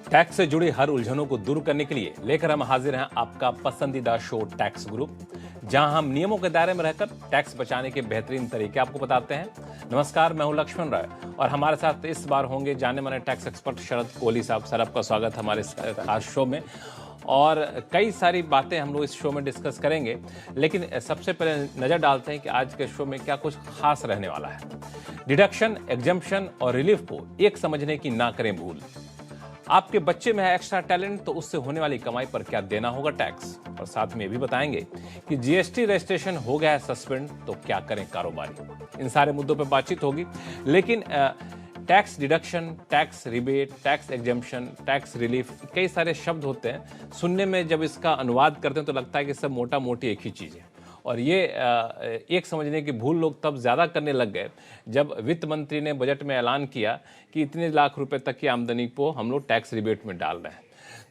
Tax से जुड़ी हर उलझनों को दूर करने के लिए लेकर हम हाजिर हैं आपका पसंदीदा शो टैक्स गुरु, जहां हम नियमों के दायरे में रहकर टैक्स बचाने के बेहतरीन तरीके आपको बताते हैं। नमस्कार, मैं हूं लक्ष्मण राय और हमारे साथ इस बार होंगे जाने माने टैक्स एक्सपर्ट शरद कोहली साहब। सर, आपका स्वागत हमारे इस खास शो में। और कई सारी बातें हम लोग इस शो में डिस्कस करेंगे, लेकिन सबसे पहले नजर डालते हैं कि आज के शो में क्या कुछ खास रहने वाला है। डिडक्शन, एग्जम्पशन और रिलीफ को एक समझने की ना करें भूल। आपके बच्चे में है एक्स्ट्रा टैलेंट, तो उससे होने वाली कमाई पर क्या देना होगा टैक्स। और साथ में ये भी बताएंगे कि जीएसटी रजिस्ट्रेशन हो गया है सस्पेंड, तो क्या करें कारोबारी। इन सारे मुद्दों पर बातचीत होगी, लेकिन tax deduction, tax rebate, tax exemption, tax relief, कई सारे शब्द होते हैं। सुनने में जब इसका अनुवाद करते हैं तो लगता है कि सब मोटा मोटी एक ही चीज़ है। और ये एक समझने की भूल लोग तब ज़्यादा करने लग गए जब वित्त मंत्री ने बजट में ऐलान किया कि इतने लाख रुपए तक की आमदनी को हम लोग टैक्स रिबेट में डाल रहे हैं।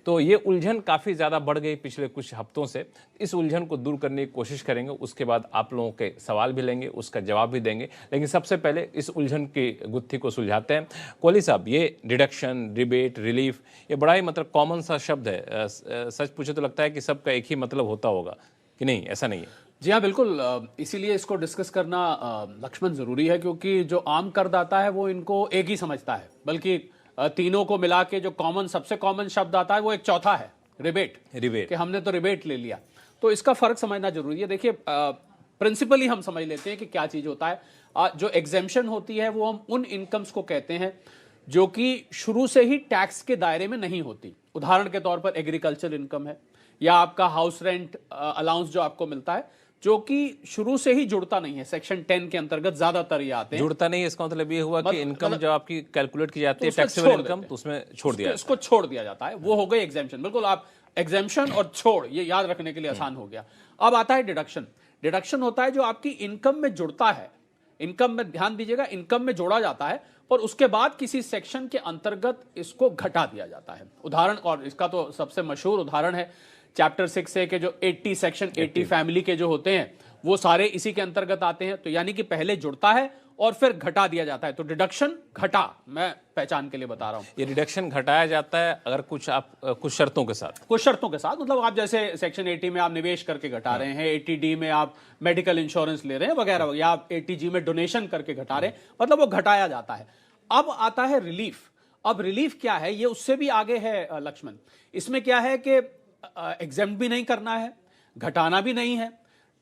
तो ये उलझन काफ़ी ज़्यादा बढ़ गई पिछले कुछ हफ्तों से। इस उलझन को दूर करने की कोशिश करेंगे, उसके बाद आप लोगों के सवाल भी लेंगे, उसका जवाब भी देंगे। लेकिन सबसे पहले इस उलझन की गुत्थी को सुलझाते हैं। कोहली साहब, ये डिडक्शन, रिबेट, रिलीफ, ये बड़ा ही मतलब कॉमन सा शब्द है। सच पूछे तो लगता है कि सबका एक ही मतलब होता होगा, कि नहीं? ऐसा नहीं है। जी हाँ, बिल्कुल। इसीलिए इसको डिस्कस करना लक्ष्मण जरूरी है, क्योंकि जो आम करदाता है वो इनको एक ही समझता है, बल्कि तीनों को मिला के जो सबसे कॉमन शब्द आता है वो एक चौथा है, रिबेट कि हमने तो रिबेट ले लिया। तो इसका फर्क समझना जरूरी है। देखिए, प्रिंसिपली हम समझ लेते हैं कि क्या चीज होता है। जो एग्जेम्पशन होती है वो हम उन इनकम्स को कहते हैं जो कि शुरू से ही टैक्स के दायरे में नहीं होती। उदाहरण के तौर पर एग्रीकल्चर इनकम है, या आपका हाउस रेंट अलाउंस जो आपको मिलता है, जो कि शुरू से ही जुड़ता नहीं है। सेक्शन 10 के अंतर्गत ज्यादातर ये आते हैं। जुड़ता नहीं है, इसका मतलब ये हुआ कि इनकम जो आपकी कैलकुलेट की जाती है टैक्सेबल इनकम, तो उसमें छोड़ दिया, इसको छोड़ दिया जाता है। वो हो गई एग्जेम्पशन। बिल्कुल, आप एग्जेम्पशन और छोड़ ये याद रखने के लिए आसान हो गया। अब आता है डिडक्शन। डिडक्शन होता है जो आपकी इनकम में जुड़ता है। इनकम में, ध्यान दीजिएगा, इनकम में जोड़ा जाता है और उसके बाद किसी सेक्शन के अंतर्गत इसको घटा दिया जाता है। उदाहरण, और इसका तो सबसे मशहूर उदाहरण है चैप्टर 6A के जो 80 सेक्शन 80 फैमिली के जो होते हैं, वो सारे इसी के अंतर्गत आते हैं। तो यानी कि पहले जुड़ता है और फिर घटा दिया जाता है। तो डिडक्शन, घटा, मैं पहचान के लिए बता रहा हूं। ये डिडक्शन घटाया जाता है अगर कुछ शर्तों के साथ। कुछ शर्तों के साथ, मतलब आप जैसे सेक्शन 80 में आप निवेश करके घटा रहे हैं, 80D में आप मेडिकल इंश्योरेंस ले रहे हैं वगैरह, या आप 80G में डोनेशन करके घटा रहे हैं, मतलब वो घटाया जाता है। अब आता है रिलीफ। अब रिलीफ क्या है, ये उससे भी आगे है लक्ष्मण। इसमें क्या है कि एग्जेम्प्ट भी नहीं करना है, घटाना भी नहीं है,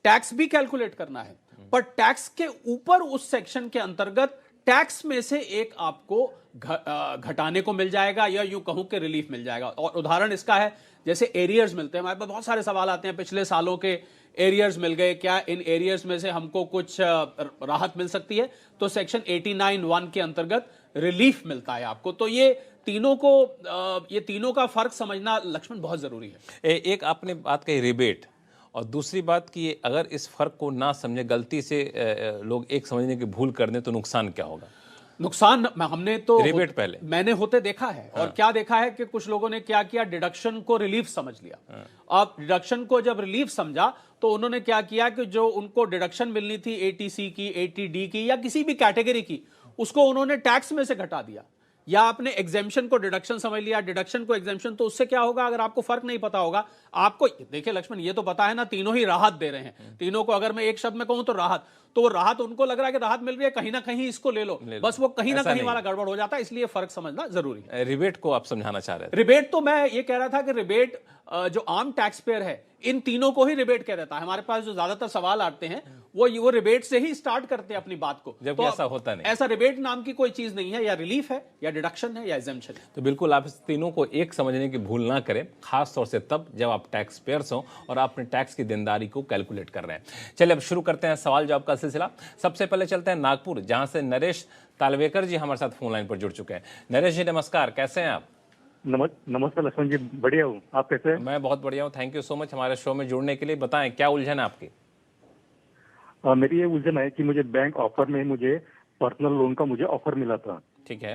टैक्स भी कैलकुलेट करना है, पर टैक्स के ऊपर उस सेक्शन के अंतर्गत टैक्स में से एक आपको घटाने को मिल जाएगा, या यूं कहूं कि रिलीफ मिल जाएगा। और उदाहरण इसका है, जैसे एरियर्स मिलते हैं। हमारे पास बहुत सारे सवाल आते हैं, पिछले सालों के एरियर्स मिल गए, क्या इन एरियर्स में से हमको कुछ राहत मिल सकती है? तो सेक्शन 89(1) के अंतर्गत रिलीफ मिलता है आपको। तो ये तीनों का फर्क समझना लक्ष्मण बहुत जरूरी है। एक आपने बात कही रिबेट, और दूसरी बात कि अगर इस फर्क को ना समझे, गलती से लोग एक समझने की भूल कर दें, तो नुकसान क्या होगा? नुकसान हमने तो रिबेट पहले मैंने होते देखा है। और क्या देखा है कि कुछ लोगों ने क्या किया, डिडक्शन को रिलीफ समझ लिया। अब डिडक्शन को जब रिलीफ समझा तो उन्होंने क्या किया कि जो उनको डिडक्शन मिलनी थी 80C की, 80D की, या किसी भी कैटेगरी की, उसको उन्होंने टैक्स में से घटा दिया। या आपने एग्जेम्पशन को डिडक्शन समझ लिया, डिडक्शन को एग्जेम्पशन। तो उससे क्या होगा, अगर आपको फर्क नहीं पता होगा, आपको देखिए लक्ष्मण, ये तो पता है ना, तीनों ही राहत दे रहे हैं। तीनों को अगर मैं एक शब्द में कहूं तो राहत, तो वो राहत उनको लग रहा है कि राहत मिल रही है, कहीं ना कहीं इसको ले लो, बस वो कहीं ना कहीं वाला गड़बड़ हो जाता है। इसलिए फर्क समझना जरूरी है। रिबेट को आप समझाना चाह रहे थे? रिबेट तो मैं ये कह रहा था कि रिबेट जो आम टैक्स पेयर है, इन तीनों को ही रिबेट कह देता है। हमारे पास जो ज्यादातर सवाल आते हैं वो रिबेट से ही स्टार्ट करते हैं अपनी बात को, जबकि ऐसा होता नहीं। ऐसा रिबेट नाम की कोई चीज नहीं है। या रिलीफ है, या डिडक्शन है, या एग्जेम्पशन है। तो बिल्कुल आप इस तीनों को एक समझने की भूल ना करें, खास तौर से तब जब आप टैक्स पेयर्स हो और आप अपने टैक्स की देनदारी को कैलकुलेट कर रहे हैं। चलिए अब शुरू करते हैं सवाल जवाब का सिलसिला। सबसे पहले चलते हैं नागपुर, जहां से नरेश तालवेकर जी हमारे साथ फोन लाइन पर जुड़ चुके हैं। नरेश जी नमस्कार, कैसे हैं आप? नमस्कार लक्ष्मण जी, बढ़िया हूँ, आप कैसे हैं? मैं बहुत बढ़िया हूँ, थैंक यू सो मच हमारे शो में जुड़ने के लिए। बताएं क्या उलझन है आपकी? मेरी ये उलझन है कि मुझे बैंक ऑफर में मुझे पर्सनल लोन का मुझे ऑफर मिला था। ठीक है,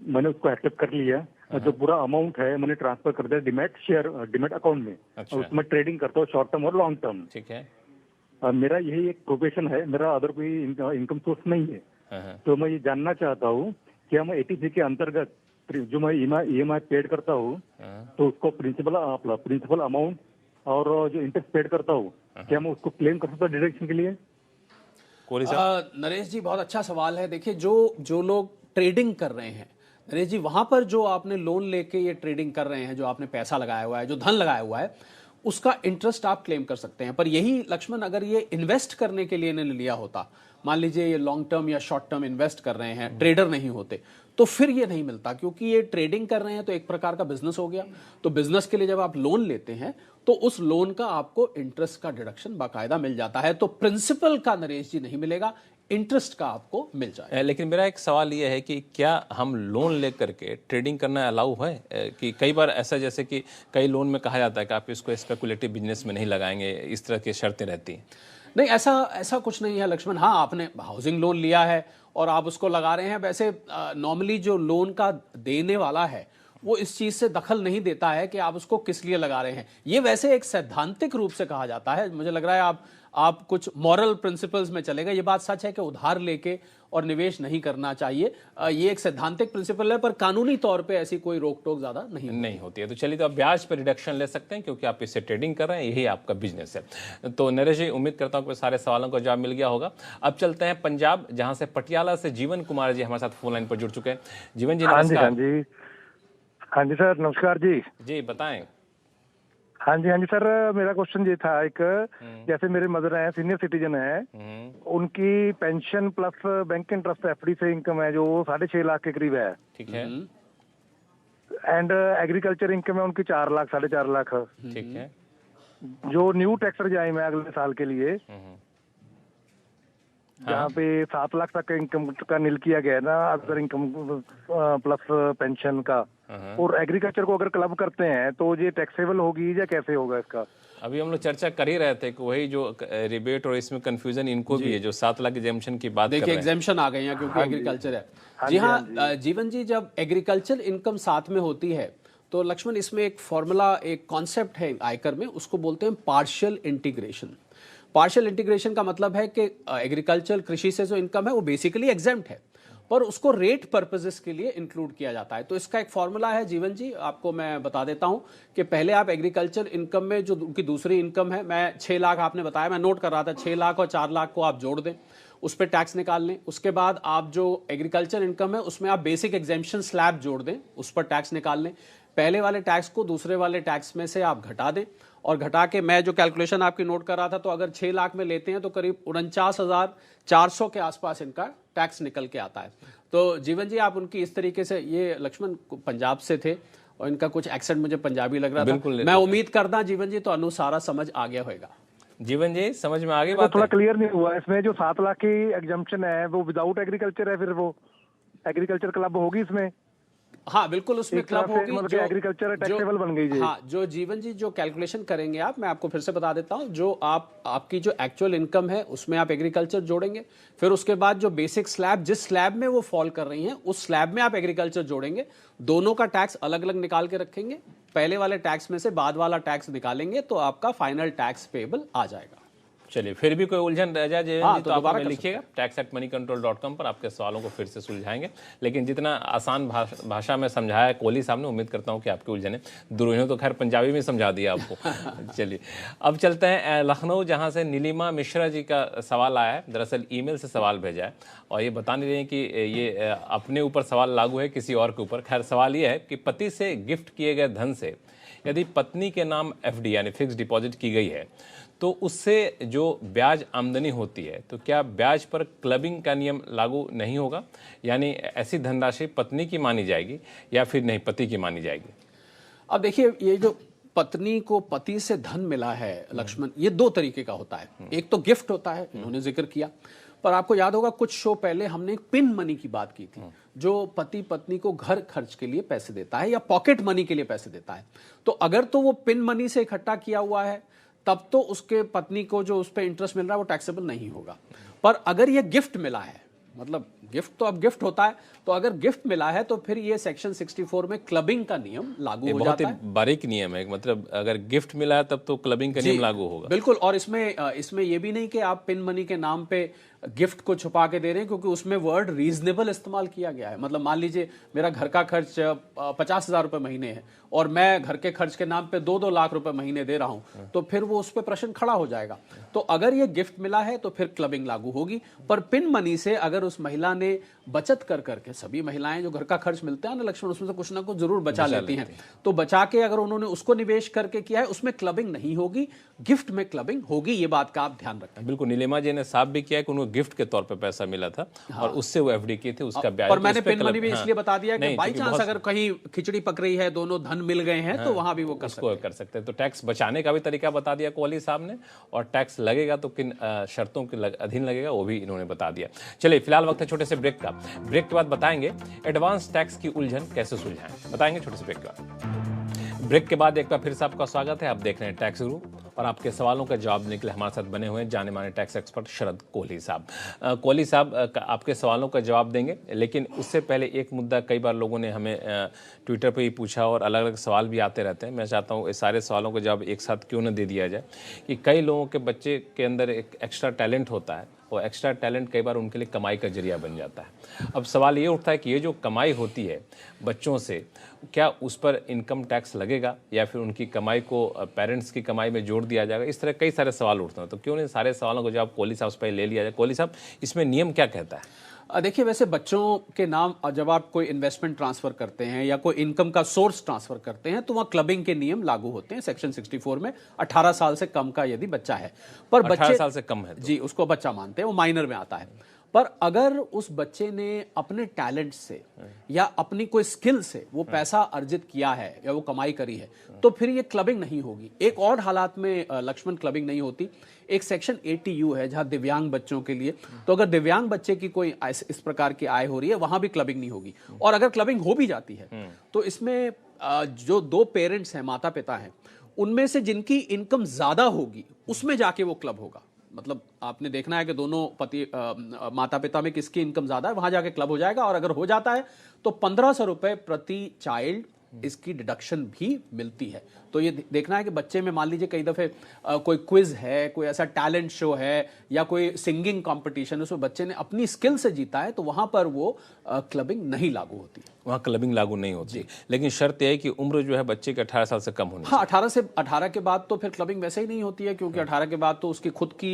मैंने उसको एक्सेप्ट कर लिया। जो पूरा अमाउंट है मैंने ट्रांसफर कर दिया डिमेट अकाउंट में। अच्छा। और उसमें ट्रेडिंग करता हूँ, शॉर्ट टर्म और लॉन्ग टर्म। ठीक है। मेरा यही एक प्रोफेशन है, मेरा अदर कोई इनकम सोर्स नहीं है। तो मैं ये जानना चाहता हूँ कि हम एटीसी के अंतर्गत जो मैं ईएमआई पेड करता हूँ तो उसको प्रिंसिपल अमाउंट और जो इंटरेस्ट पेड करता हूँ, क्या मैं उसको क्लेम कर सकता हूँ डिडक्शन के लिए? कोहली साहब, नरेश जी बहुत अच्छा सवाल है। देखिए जो लोग ट्रेडिंग कर रहे हैं नरेश जी, वहां पर जो आपने लोन लेके ये ट्रेडिंग कर रहे हैं, जो आपने पैसा लगाया हुआ है, जो धन लगाया हुआ है, उसका इंटरेस्ट आप क्लेम कर सकते हैं। पर यही लक्ष्मण, अगर ये इन्वेस्ट करने के लिए इन्होंने लिया होता, मान लीजिए ये लॉन्ग टर्म या शॉर्ट टर्म इन्वेस्ट कर रहे हैं, ट्रेडर नहीं होते, तो फिर ये नहीं मिलता, क्योंकि ये ट्रेडिंग कर रहे हैं तो एक प्रकार का बिजनेस हो गया। तो बिजनेस के लिए जब आप लोन लेते हैं तो उस लोन का आपको इंटरेस्ट का डिडक्शन बाकायदा मिल जाता है। तो प्रिंसिपल का नरेश जी नहीं मिलेगा, इंटरेस्ट का आपको मिल जाए। लेकिन मेरा एक सवाल ये है कि क्या हम लोन लेकर के ट्रेडिंग करना अलाउ है? कि कई बार ऐसा, जैसे कि कई लोन में कहा जाता है कि आप इसको स्पेकुलेटिव बिजनेस में नहीं लगाएंगे, इस तरह की शर्तें रहती हैं। नहीं, ऐसा कुछ नहीं है लक्ष्मण। हाँ, आपने हाउसिंग लोन लिया है और आप उसको लगा रहे हैं, वैसे नॉर्मली जो लोन का देने वाला है वो इस चीज से दखल नहीं देता है कि आप उसको किस लिए लगा रहे हैं। ये वैसे एक सैद्धांतिक रूप से कहा जाता है। मुझे लग रहा है आप कुछ मॉरल प्रिंसिपल्स में चले गए। ये बात सच है कि उधार लेके और निवेश नहीं करना चाहिए, ये एक सैद्धांतिक प्रिंसिपल है, पर कानूनी तौर पे ऐसी कोई रोक टोक ज्यादा नहीं होती है। तो चलिए, तो आप ब्याज पर रिडक्शन ले सकते हैं क्योंकि आप इससे ट्रेडिंग कर रहे हैं, यही आपका बिजनेस है। तो नरेश जी, उम्मीद करता हूँ कि सारे सवालों का जवाब मिल गया होगा। अब चलते हैं पंजाब, जहां से पटियाला से जीवन कुमार जी हमारे साथ फोन लाइन पर जुड़ चुके हैं। जीवन जी नमस्कार। हाँ जी सर, नमस्कार जी। जी बताएं। हाँ जी सर, मेरा क्वेश्चन ये था, एक जैसे मेरे मदर हैं, सीनियर सिटीजन है, उनकी pension plus bank interest FD से इनकम है जो 6.5 लाख के करीब है। ठीक है। एंड एग्रीकल्चर इनकम है उनकी 4 लाख 4.5 लाख। ठीक है। जो न्यू टैक्स रजाइम है अगले साल के लिए, जहाँ पे 7 लाख तक इनकम का नील किया गया है ना, अदर इनकम प्लस पेंशन का, और एग्रीकल्चर को अगर क्लब करते हैं तो ये टैक्सेबल होगी या कैसे होगा इसका? अभी हम लोग चर्चा कर ही रहे थे कि वही जो रिबेट और इसमें कंफ्यूजन इनको भी है, जो 7 लाख एग्जेम्पशन की बात कर रहे हैं। देखिए, एग्जेम्पशन आ गई है क्योंकि एग्रीकल्चर है। जी हाँ जीवन जी, जब एग्रीकल्चर इनकम साथ में होती है तो लक्ष्मण, इसमें एक फॉर्मूला, एक कॉन्सेप्ट है आयकर में, उसको बोलते हैं पार्शियल इंटीग्रेशन। पार्शियल इंटीग्रेशन का मतलब है कि एग्रीकल्चर, कृषि से जो इनकम है वो बेसिकली एग्जेम्प्ट है, पर उसको रेट पर्पसेस के लिए इंक्लूड किया जाता है। तो इसका एक फॉर्मूला है जीवन जी, आपको मैं बता देता हूं कि पहले आप एग्रीकल्चर इनकम में जो उनकी दूसरी इनकम है, मैं 6 लाख आपने बताया, मैं नोट कर रहा था, 6 लाख और 4 लाख को आप जोड़ दें, उस पर टैक्स निकाल लें। उसके बाद आप जो एग्रीकल्चर इनकम है उसमें आप बेसिक एग्जेम्पशन स्लैब जोड़ दें, उस पर टैक्स निकाल लें। पहले वाले टैक्स को दूसरे वाले टैक्स में से आप घटा दें, और घटा के, मैं जो कैलकुलेशन आपकी नोट कर रहा था, तो अगर 6 लाख में लेते हैं तो करीब 49,400 के आसपास इनका टैक्स निकल के आता है। तो जीवन जी, आप उनकी इस तरीके से, ये लक्ष्मण पंजाब से थे और इनका कुछ एक्सेंट मुझे पंजाबी लग रहा था, मैं उम्मीद करता जीवन जी तो अनुसारा समझ आ गया होगा। जीवन जी, समझ में आ गई बात? थोड़ा क्लियर नहीं हुआ इसमें, जो 7 लाख की एग्जम्पशन है वो विदाउट एग्रीकल्चर है, फिर वो एग्रीकल्चर क्लब होगी इसमें? हाँ बिल्कुल, उसमें क्लब होगी, मतलब एग्रीकल्चर टैक्सेबल बन गई जी। हाँ, जो जीवन जी जो कैलकुलेशन करेंगे आप, मैं आपको फिर से बता देता हूँ, जो आपकी जो एक्चुअल इनकम है उसमें आप एग्रीकल्चर जोड़ेंगे, फिर उसके बाद जो बेसिक स्लैब, जिस स्लैब में वो फॉल कर रही हैं, उस स्लैब में आप एग्रीकल्चर जोड़ेंगे, दोनों का टैक्स अलग अलग निकाल के रखेंगे, पहले वाले टैक्स में से बाद वाला टैक्स निकालेंगे, तो आपका फाइनल टैक्स पेबल आ जाएगा। चलिए, फिर भी कोई उलझन रह जाए तो आप हमें लिखिएगा tax@moneycontrol.com पर, आपके सवालों को फिर से सुलझाएंगे। लेकिन जितना आसान भाषा में समझाया कोहली साहब ने, उम्मीद करता हूं कि आपकी उलझने दूर हुई हो। तो खैर पंजाबी में समझा दिया आपको। चलिए, अब चलते हैं लखनऊ, जहां से नीलिमा मिश्रा जी का सवाल आया है। दरअसल ईमेल से सवाल भेजा है और ये बता नहीं रहे हैं कि ये अपने ऊपर सवाल लागू है किसी और के ऊपर। खैर, सवाल ये है कि पति से गिफ्ट किए गए धन से यदि पत्नी के नाम FD यानी फिक्स डिपॉजिट की गई है तो उससे जो ब्याज आमदनी होती है, तो क्या ब्याज पर क्लबिंग का नियम लागू नहीं होगा? यानी ऐसी धनराशि पत्नी की मानी जाएगी या फिर नहीं, पति की मानी जाएगी? अब देखिए, ये जो पत्नी को पति से धन मिला है लक्ष्मण, ये 2 तरीके का होता है। एक तो गिफ्ट होता है, इन्होंने जिक्र किया, पर आपको याद होगा कुछ शो पहले हमने एक पिन मनी की बात की थी, जो पति पत्नी को घर खर्च के लिए पैसे देता है या पॉकेट मनी के लिए पैसे देता है। तो अगर तो वो पिन मनी से इकट्ठा किया हुआ है, तब तो उसके पत्नी को जो उस पर इंटरेस्ट मिल रहा है वो टैक्सेबल नहीं होगा। पर अगर ये गिफ्ट मिला है, मतलब गिफ्ट तो अब गिफ्ट होता है, तो अगर गिफ्ट मिला है तो फिर ये सेक्शन 64 में क्लबिंग का नियम लागू हो जाता है। बहुत ही बारीक नियम है, मतलब अगर गिफ्ट मिला है तब तो क्लबिंग का नियम लागू होगा। बिल्कुल, और इसमें ये भी नहीं कि आप पिन मनी के नाम पे गिफ्ट को छुपा के दे रहे हैं, क्योंकि उसमें वर्ड रीजनेबल इस्तेमाल किया गया है। मतलब मान लीजिए मेरा घर का खर्च 50,000 रुपए महीने है और मैं घर के खर्च के नाम पे 2-2 लाख रुपए महीने दे रहा हूं, तो फिर वो उस पर प्रश्न खड़ा हो जाएगा। तो अगर ये गिफ्ट मिला है तो फिर क्लबिंग लागू होगी। पर पिन मनी से अगर उस महिला ने बचत कर करके, सभी महिलाएं जो घर का खर्च मिलता है ना लक्ष्मण, उसमें से कुछ ना कुछ जरूर बचा लेती हैं, तो बचा के अगर उन्होंने उसको निवेश करके किया है, उसमें क्लबिंग नहीं होगी, गिफ्ट में क्लबिंग होगी। ये बात का आप ध्यान रखें। बिल्कुल, नीलिमा जी ने साफ भी किया कि उनको गिफ्ट के तौर पे पैसा मिला था और उससे वो एफडी की थी, उसका ब्याज। और मैंने पिन मनी भी इसलिए बता दिया कि बाई चांस अगर कहीं खिचड़ी पक रही है, दोनों धन मिल गए हैं, तो वहां भी वो कर सकते हैं। तो टैक्स बचाने का भी तरीका बता दिया कोहली साहब ने, और टैक्स लगेगा तो किन शर्तों के अधीन लगेगा वो भी इन्होंने बता दिया। चलिए फिलहाल वक्त है छोटे से ब्रेक का। ब्रेक के बाद बताएंगे एडवांस टैक्स की उलझन कैसे सुलझाएं, बताएंगे छोटे से ब्रेक के बाद। ब्रेक के बाद एक बार फिर से आपका स्वागत है। आप देख रहे हैं टैक्स गुरु और आपके सवालों का जवाब देने के लिए हमारे साथ बने हुए हैं जाने माने टैक्स एक्सपर्ट शरद कोहली साहब। कोहली साहब आपके सवालों का जवाब देंगे, लेकिन उससे पहले एक मुद्दा कई बार लोगों ने हमें ट्विटर पे ही पूछा और अलग अलग सवाल भी आते रहते हैं। मैं चाहता हूँ इस सारे सवालों का जवाब एक साथ क्यों न दे दिया जाए कि कई लोगों के बच्चे के अंदर एक एक्स्ट्रा टैलेंट होता है और एक्स्ट्रा टैलेंट कई बार उनके लिए कमाई का जरिया बन जाता है। अब सवाल ये उठता है कि ये जो कमाई होती है बच्चों से, क्या उस पर इनकम टैक्स लगेगा या फिर उनकी कमाई को पेरेंट्स की कमाई में जोड़ दिया जाएगा? इस तरह कई सारे सवाल उठते हैं, तो क्यों नहीं सारे सवालों का जवाब कोहली साहब से पहले ले लिया जाए। कोहली साहब, इसमें नियम क्या कहता है? देखिए, वैसे बच्चों के नाम जब आप कोई इन्वेस्टमेंट ट्रांसफर करते हैं या कोई इनकम का सोर्स ट्रांसफर करते हैं, तो वहाँ क्लबिंग के नियम लागू होते हैं। सेक्शन 64 में 18 साल से कम का यदि बच्चा है, पर 18 साल से कम है तो? जी, उसको बच्चा मानते हैं, वो माइनर में आता है। पर अगर उस बच्चे ने अपने टैलेंट से या अपनी कोई स्किल से वो पैसा अर्जित किया है या वो कमाई करी है, तो फिर ये क्लबिंग नहीं होगी। एक और हालात में लक्ष्मण क्लबिंग नहीं होती। एक सेक्शन 80U है जहां दिव्यांग बच्चों के लिए, तो अगर दिव्यांग बच्चे की कोई इस प्रकार की आय हो रही है, वहां भी क्लबिंग नहीं होगी। और अगर क्लबिंग हो भी जाती है तो इसमें जो दो पेरेंट्स हैं, माता पिता हैं, उनमें से जिनकी इनकम ज्यादा होगी उसमें जाके वो क्लब होगा। मतलब आपने देखना है कि दोनों माता पिता में किसकी इनकम ज्यादा है, वहां जाके क्लब हो जाएगा। और अगर हो जाता है तो 1500 रुपए प्रति चाइल्ड इसकी डिडक्शन भी मिलती है। तो ये देखना है कि बच्चे में मान लीजिए कई दफे कोई क्विज है, कोई ऐसा टैलेंट शो है या कोई सिंगिंग कंपटीशन, उसमें बच्चे ने अपनी स्किल से जीता है, तो वहां पर वो क्लबिंग नहीं लागू होती। वहाँ क्लबिंग लागू नहीं होती, लेकिन शर्त यह है कि उम्र जो है बच्चे के 18 साल से कम होनी चाहिए। हाँ, 18 के बाद तो फिर क्लबिंग वैसे ही नहीं होती है, क्योंकि 18 के बाद तो उसकी खुद की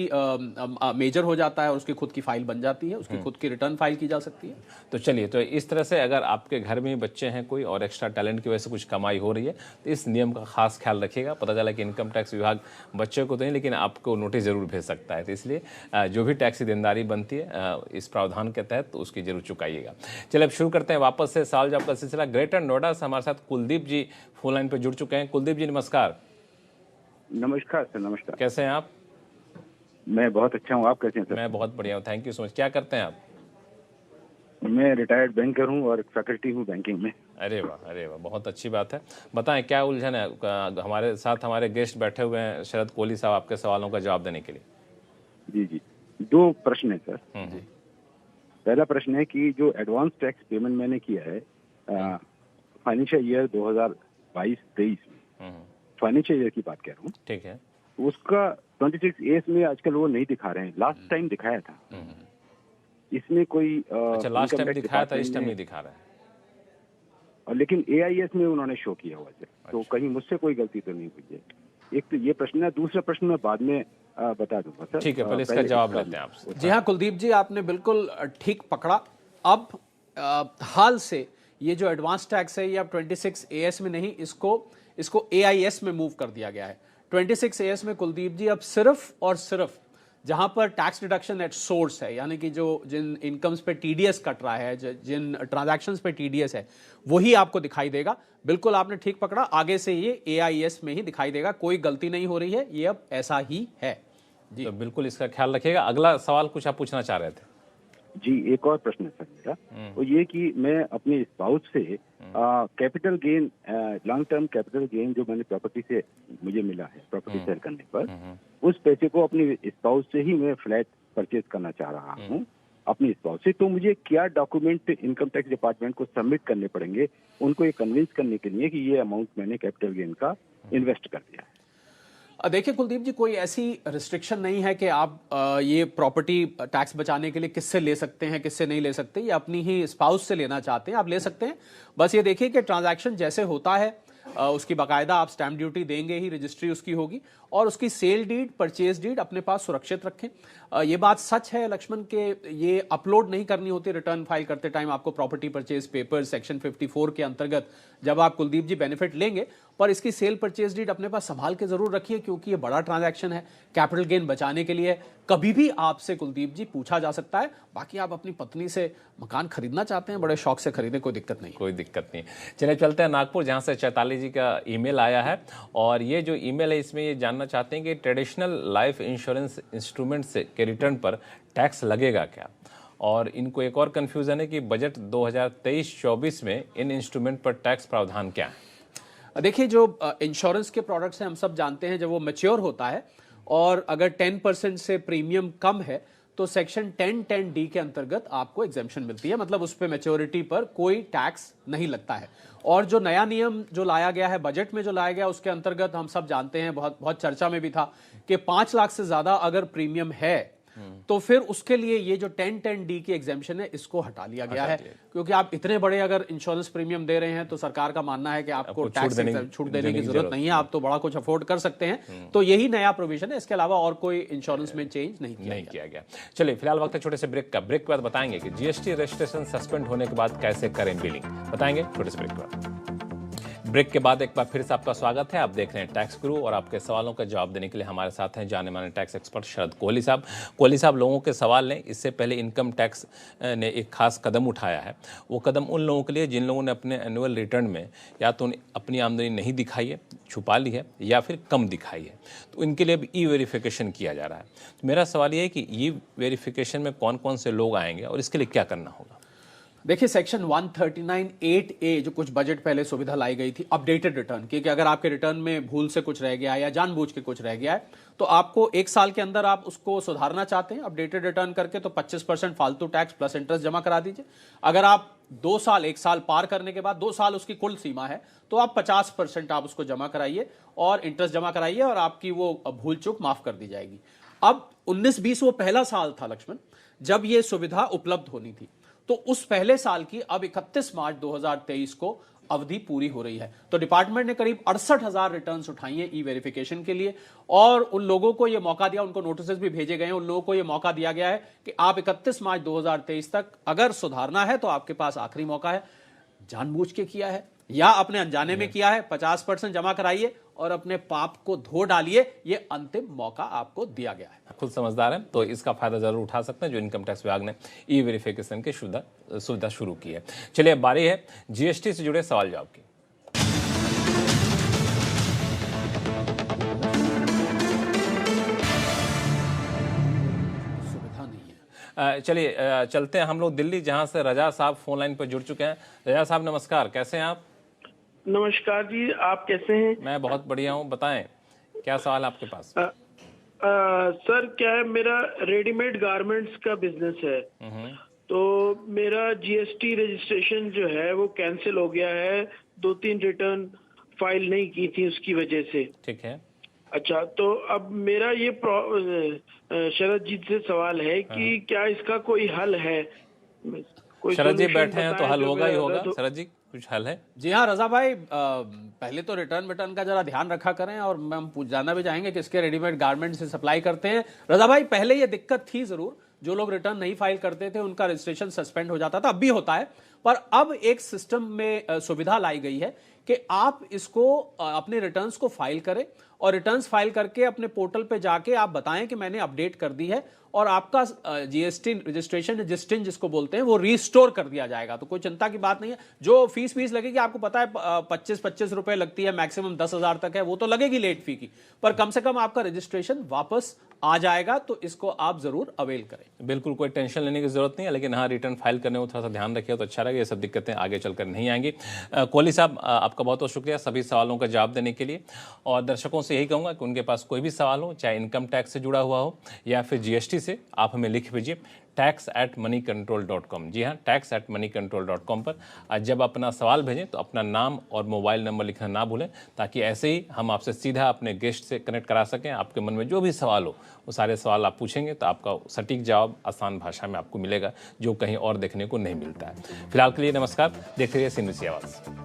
मेजर हो जाता है और उसकी खुद की फाइल बन जाती है, उसकी खुद की रिटर्न फाइल की जा सकती है। तो चलिए, तो इस तरह से अगर आपके घर में बच्चे हैं कोई और एक्स्ट्रा टैलेंट की वजह से कुछ कमाई हो रही है, तो इस नियम का खास ख्याल रखिएगा। पता चला कि इनकम टैक्स विभाग बच्चे को तो नहीं, लेकिन आपको नोटिस जरूर भेज सकता है, तो इसलिए जो भी टैक्स की देनदारी बनती है इस प्रावधान के तहत तो उसकी जरूर चुकाइएगा। चलिए अब शुरू करते हैं वापस से सवाल जवाब का सिलसिला। ग्रेटर नोएडा से हमारे साथ कुलदीप जी फोन लाइन पर जुड़ चुके हैं। कुलदीप जी नमस्कार। नमस्कार सर, नमस्कार। कैसे हैं आप? मैं बहुत अच्छा हूँ, आप कैसे हैं सर? मैं बहुत बढ़िया हूँ, थैंक यू सो मच। क्या करते हैं आप? मैं रिटायर्ड बैंकर हूँ और फैकल्टी हूँ बैंकिंग में। अरे वाह, अरे वाह, बहुत अच्छी बात है। बताएं क्या उलझन है? हमारे साथ हमारे गेस्ट बैठे हुए हैं शरद कोहली साहब, आपके सवालों का जवाब देने के लिए। जी जी, दो प्रश्न है सर। पहला प्रश्न है कि जो एडवांस टैक्स पेमेंट मैंने किया है फाइनेंशियल ईयर 2022-23 में, फाइनेंशियल ईयर की बात कर रहा हूँ, ठीक है, उसका 26A में आजकल वो नहीं दिखा रहे हैं। लास्ट टाइम दिखाया था, इसमें कोई अच्छा लास्ट टाइम दिखाया था, इस टाइम नहीं दिखा रहा है। और लेकिन AIS में उन्होंने शो किया हुआ है, तो कहीं मुझसे कोई गलती तो नहीं हुई है। एक तो ये प्रश्न है, दूसरा प्रश्न मैं बाद में बता दूंगा सर। ठीक है, पहले इसका जवाब लेते हैं आपसे। जी हाँ कुलदीप जी, आपने बिल्कुल ठीक पकड़ा। अब हाल से ये जो एडवांस टैक्स है ये अब 26AS में नहीं, इसको AIS में मूव कर दिया गया है। 26AS में कुलदीप जी अब सिर्फ और सिर्फ जहां पर टैक्स डिडक्शन एट सोर्स है, यानी कि जो जिन इनकम्स पे TDS कट रहा है, जिन ट्रांजैक्शंस पे TDS है, वही आपको दिखाई देगा। बिल्कुल आपने ठीक पकड़ा, आगे से ये AIS में ही दिखाई देगा, कोई गलती नहीं हो रही है, ये अब ऐसा ही है जी। तो बिल्कुल इसका ख्याल रखिएगा। अगला सवाल कुछ आप पूछना चाह रहे थे? जी, एक और प्रश्न है सर मेरा, वो ये कि मैं अपने स्पाउस से capital gain, long term capital gain जो मैंने प्रॉपर्टी से मुझे मिला है, प्रॉपर्टी सेल करने पर, उस पैसे को अपने स्पाउस से ही मैं फ्लैट परचेज करना चाह रहा हूँ अपनी स्पाउस से। तो मुझे क्या डॉक्यूमेंट इनकम टैक्स डिपार्टमेंट को सबमिट करने पड़ेंगे उनको ये कन्विंस करने के लिए कि ये अमाउंट मैंने कैपिटल गेन का इन्वेस्ट कर दिया है? देखिए कुलदीप जी, कोई ऐसी रिस्ट्रिक्शन नहीं है कि आप ये प्रॉपर्टी टैक्स बचाने के लिए किससे ले सकते हैं, किससे नहीं ले सकते, ये अपनी ही स्पाउस से लेना चाहते हैं आप ले सकते हैं। बस ये देखिए कि ट्रांजैक्शन जैसे होता है उसकी बाकायदा आप स्टैंप ड्यूटी देंगे ही, रजिस्ट्री उसकी होगी, और उसकी सेल डीड, परचेज डीड अपने पास सुरक्षित रखें। ये बात सच है लक्ष्मण के ये अपलोड नहीं करनी होती रिटर्न फाइल करते टाइम आपको प्रॉपर्टी परचेज पेपर सेक्शन 54 के अंतर्गत जब आप कुलदीप जी बेनिफिट लेंगे, पर इसकी सेल परचेज डीड अपने पास संभाल के जरूर रखिए क्योंकि ये बड़ा ट्रांजैक्शन है, कैपिटल गेन बचाने के लिए कभी भी आपसे कुलदीप जी पूछा जा सकता है। बाकी आप अपनी पत्नी से मकान खरीदना चाहते हैं, बड़े शौक से खरीदें, कोई दिक्कत नहीं। कोई दिक्कत नहीं। चलिए चलते हैं नागपुर, जहां से चैताली जी का ईमेल आया है, और ये जो ईमेल है इसमें ये जानना चाहते हैं कि ट्रेडिशनल लाइफ इंश्योरेंस इंस्ट्रूमेंट से के रिटर्न पर टैक्स लगेगा क्या, और इनको एक और कंफ्यूजन है कि बजट 2023-24 में इन इंस्ट्रूमेंट पर टैक्स प्रावधान क्या है। देखिए जो इंश्योरेंस के प्रोडक्ट्स हैं हम सब जानते हैं, जब वो मैच्योर होता है और अगर 10% से प्रीमियम कम है तो सेक्शन 10(10)(d) के अंतर्गत आपको एग्जेम्पशन मिलती है, मतलब उस पे मैच्योरिटी पर कोई टैक्स नहीं लगता है। और जो नया नियम जो लाया गया है बजट में, जो लाया गया उसके अंतर्गत हम सब जानते हैं, बहुत बहुत चर्चा में भी था कि 5 लाख से ज्यादा अगर प्रीमियम है तो फिर उसके लिए ये जो 10(10)(d) की एग्जेम्पशन है इसको हटा लिया गया है, क्योंकि आप इतने बड़े अगर इंश्योरेंस प्रीमियम दे रहे हैं तो सरकार का मानना है कि आपको टैक्स छूट देने की जरूरत नहीं है, आप तो बड़ा कुछ अफोर्ड कर सकते हैं। तो यही नया प्रोविजन है, इसके अलावा और कोई इंश्योरेंस में चेंज नहीं किया गया। चलिए फिलहाल वक्त है छोटे से ब्रेक का। ब्रेक के बाद बताएंगे कि जीएसटी रजिस्ट्रेशन सस्पेंड होने के बाद कैसे करें बिलिंग, बताएंगे छोटे से ब्रेक के बाद। ब्रेक के बाद एक बार फिर से आपका स्वागत है। आप देख रहे हैं टैक्स गुरु, और आपके सवालों का जवाब देने के लिए हमारे साथ हैं जाने माने टैक्स एक्सपर्ट शरद कोहली साहब। कोहली साहब, लोगों के सवाल ने इससे पहले इनकम टैक्स ने एक खास कदम उठाया है। वो कदम उन लोगों के लिए जिन लोगों ने अपने एनुअल रिटर्न में या तो अपनी आमदनी नहीं दिखाई है, छुपा ली है, या फिर कम दिखाई है, तो इनके लिए अब ई वेरिफिकेशन किया जा रहा है। तो मेरा सवाल ये है कि ई वेरिफिकेशन में कौन कौन से लोग आएंगे और इसके लिए क्या करना होगा। देखिए सेक्शन 139(8)(a) जो कुछ बजट पहले सुविधा लाई गई थी अपडेटेड रिटर्न की, कि अगर आपके रिटर्न में भूल से कुछ रह गया है या जानबूझ के कुछ रह गया है तो आपको 1 साल के अंदर आप उसको सुधारना चाहते हैं अपडेटेड रिटर्न करके, तो 25% फालतू टैक्स प्लस इंटरेस्ट जमा करा दीजिए। अगर आप 2 साल 1 साल पार करने के बाद 2 साल उसकी कुल सीमा है तो आप 50% आप उसको जमा कराइए और इंटरेस्ट जमा कराइए और आपकी वो भूल चूक माफ कर दी जाएगी। अब 19-20 वो पहला साल था लक्ष्मण जब ये सुविधा उपलब्ध होनी थी, तो उस पहले साल की अब 31 मार्च 2023 को अवधि पूरी हो रही है। तो डिपार्टमेंट ने करीब 68,000 रिटर्न्स उठाई हैं ई वेरिफिकेशन के लिए, और उन लोगों को यह मौका दिया, उनको नोटिस भी भेजे गए हैं, उन लोगों को यह मौका दिया गया है कि आप 31 मार्च 2023 तक अगर सुधारना है तो आपके पास आखिरी मौका है। जानबूझ के किया है या अपने अनजाने में किया है, 50% जमा कराइए और अपने पाप को धो डालिए, ये अंतिम मौका आपको दिया गया है। खुद समझदार हैं तो इसका फायदा जरूर उठा सकते हैं जो इनकम टैक्स विभाग ने ई वेरिफिकेशन की सुविधा शुरू की है। चलिए बारी है जीएसटी से जुड़े सवाल जवाब की। चलिए चलते हैं हम लोग दिल्ली, जहां से रजा साहब फोन लाइन पर जुड़ चुके हैं। रजा साहब नमस्कार, कैसे हैं आप? नमस्कार जी, आप कैसे हैं? मैं बहुत बढ़िया हूं, बताएं क्या सवाल है आपके पास? सर क्या है, मेरा रेडीमेड गारमेंट्स का बिजनेस है, तो मेरा जीएसटी रजिस्ट्रेशन जो है वो कैंसिल हो गया है। 2-3 रिटर्न फाइल नहीं की थी उसकी वजह से। ठीक है। अच्छा, तो अब मेरा ये शरद जी से सवाल है कि क्या इसका कोई हल है? शरद जी बैठे हैं तो हल होगा ही होगा। शरद जी कुछ हल है? जी हाँ रजा भाई, पहले तो रिटर्न का जरा ध्यान रखा करें, और हम जानना भी चाहेंगे किसके रेडीमेड गारमेंट से सप्लाई करते हैं। रजा भाई, पहले ये दिक्कत थी जरूर, जो लोग रिटर्न नहीं फाइल करते थे उनका रजिस्ट्रेशन सस्पेंड हो जाता था, अब भी होता है, पर अब एक सिस्टम में सुविधा लाई गई है कि आप इसको अपने रिटर्न्स को फाइल करें और रिटर्न्स फाइल करके अपने पोर्टल पे जाके आप बताएं कि मैंने अपडेट कर दी है, और आपका जीएसटी रजिस्ट्रेशन रजिस्ट्रिंग जिसको बोलते हैं वो रिस्टोर कर दिया जाएगा। तो कोई चिंता की बात नहीं है। जो फीस लगेगी आपको पता है 25 रुपए लगती है, मैक्सिमम 10,000 तक है, वो तो लगेगी लेट फी की, पर कम से कम आपका रजिस्ट्रेशन वापस आ जाएगा, तो इसको आप जरूर अवेल करें। बिल्कुल कोई टेंशन लेने की जरूरत नहीं है, लेकिन हाँ रिटर्न फाइल करने में थोड़ा सा ध्यान रखिए तो अच्छा रहेगा, ये सब दिक्कतें आगे चलकर नहीं आएंगी। कोहली साहब आपका बहुत बहुत शुक्रिया सभी सवालों का जवाब देने के लिए, और दर्शकों से यही कहूँगा कि उनके पास कोई भी सवाल हो, चाहे इनकम टैक्स से जुड़ा हुआ हो या फिर GST से, आप हमें लिख भेजिए tax@moneycontrol.com। जी हाँ, tax@moneycontrol.com पर। आज जब अपना सवाल भेजें तो अपना नाम और मोबाइल नंबर लिखना ना भूलें, ताकि ऐसे ही हम आपसे सीधा अपने गेस्ट से कनेक्ट करा सकें। आपके मन में जो भी सवाल हो वो सारे सवाल आप पूछेंगे तो आपका सटीक जवाब आसान भाषा में आपको मिलेगा, जो कहीं और देखने को नहीं मिलता है। फिलहाल के लिए नमस्कार, देखते रहिए सी न्यूज़ की आवाज़।